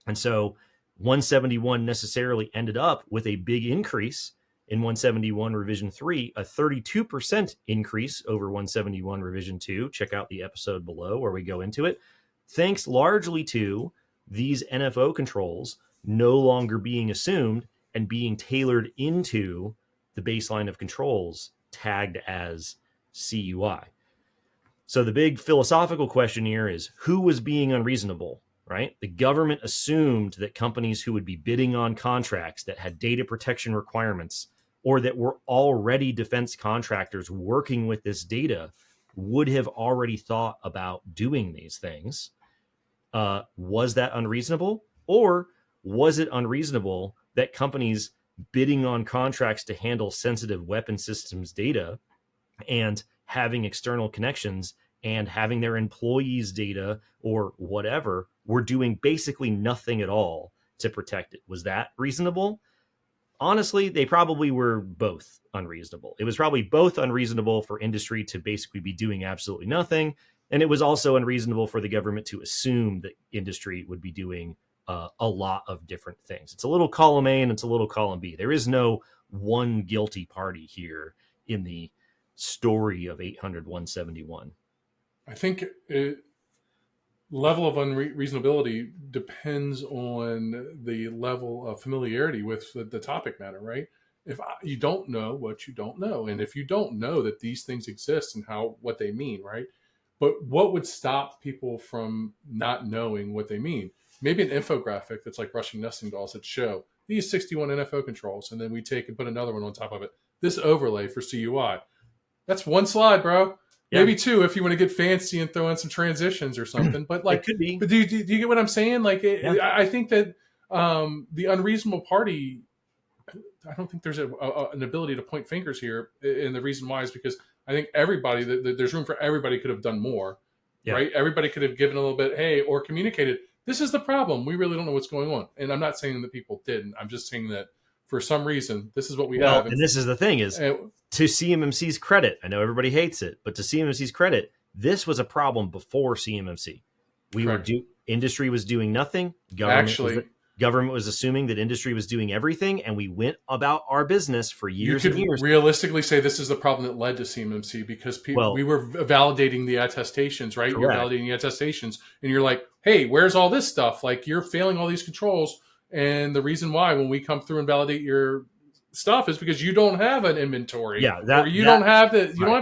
And so 171 necessarily ended up with a big increase in 171 revision 3, a 32% increase over 171 revision 2. Check out the episode below where we go into it. Thanks largely to these NFO controls no longer being assumed and being tailored into the baseline of controls tagged as CUI. So the big philosophical question here is, who was being unreasonable, right? The government assumed that companies who would be bidding on contracts that had data protection requirements or that were already defense contractors working with this data would have already thought about doing these things. Was that unreasonable? Or was it unreasonable that companies bidding on contracts to handle sensitive weapon systems data and having external connections and having their employees' data or whatever were doing basically nothing at all to protect it? Was that reasonable? Honestly, they probably were both unreasonable. It was probably both unreasonable for industry to basically be doing absolutely nothing, and it was also unreasonable for the government to assume that industry would be doing a lot of different things. It's a little column A and it's a little column B. There is no one guilty party here in the story of 800-171. I think level of unreasonability depends on the level of familiarity with the topic matter, right? If you don't know what you don't know, and if you don't know that these things exist and what they mean, right? But what would stop people from not knowing what they mean? Maybe an infographic that's like Russian nesting dolls that show these 61 NFO controls, and then we take and put another one on top of it. This overlay for CUI. That's one slide, bro. Yeah. Maybe two if you want to get fancy and throw in some transitions or something. But like, it could be. But do you get what I'm saying? Like, I think that the unreasonable party, I don't think there's an ability to point fingers here. And the reason why is because I think everybody, there's room for everybody could have done more, right? Everybody could have given a little bit, hey, or communicated, this is the problem. We really don't know what's going on. And I'm not saying that people didn't. I'm just saying that for some reason, this is what we have. And this is the thing is, to CMMC's credit, I know everybody hates it, but to CMMC's credit, this was a problem before CMMC. Industry was doing nothing. Government was assuming that industry was doing everything, and we went about our business for years and years. You could realistically say this is the problem that led to CMMC because we were validating the attestations, right? Correct. You're validating the attestations, and you're like, hey, where's all this stuff? Like, you're failing all these controls, and the reason why when we come through and validate your stuff is because you don't have an inventory. Yeah, you don't have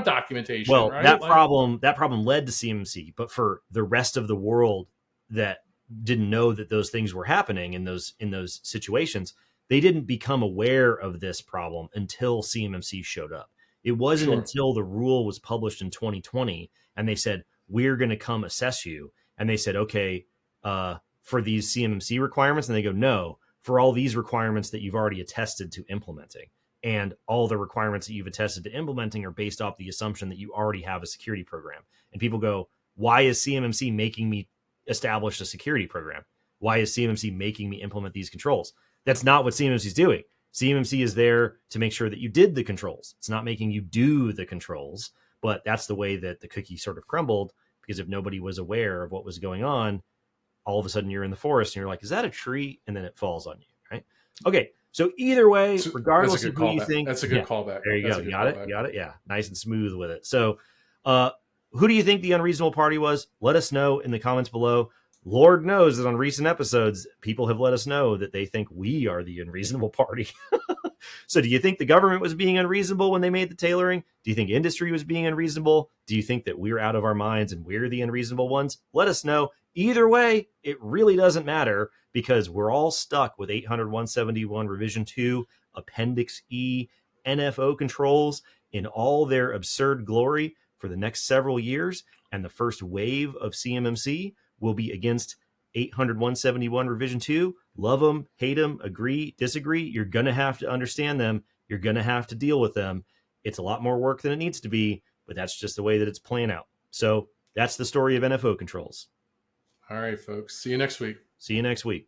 documentation. Well, right? that problem led to CMMC, but for the rest of the world that didn't know that those things were happening in those situations, they didn't become aware of this problem until CMMC showed up. It wasn't Sure. until the rule was published in 2020 and they said, we're going to come assess you. And they said, okay, for these CMMC requirements. And they go, no, for all these requirements that you've already attested to implementing. And all the requirements that you've attested to implementing are based off the assumption that you already have a security program. And people go, why is CMMC making me establish a security program? Why is CMMC making me implement these controls? That's not what CMMC is doing. CMMC is there to make sure that you did the controls. It's not making you do the controls, but that's the way that the cookie sort of crumbled, because if nobody was aware of what was going on, all of a sudden you're in the forest and you're like, is that a tree? And then it falls on you, right? Okay. So either way, So that's a regardless good of who you callback. think, That's a good yeah, callback. there you That's go. a good Got it. callback. Got it. Yeah. Nice and smooth with it. So, who do you think the unreasonable party was? Let us know in the comments below. Lord knows that on recent episodes, people have let us know that they think we are the unreasonable party. So do you think the government was being unreasonable when they made the tailoring? Do you think industry was being unreasonable? Do you think that we're out of our minds and we're the unreasonable ones? Let us know. Either way, it really doesn't matter, because we're all stuck with 800-171 Revision 2, Appendix E, NFO controls in all their absurd glory for the next several years. And the first wave of CMMC will be against 800-171 Revision 2. Love them, hate them, agree, disagree. You're going to have to understand them. You're going to have to deal with them. It's a lot more work than it needs to be, but that's just the way that it's playing out. So that's the story of NFO controls. All right, folks. See you next week. See you next week.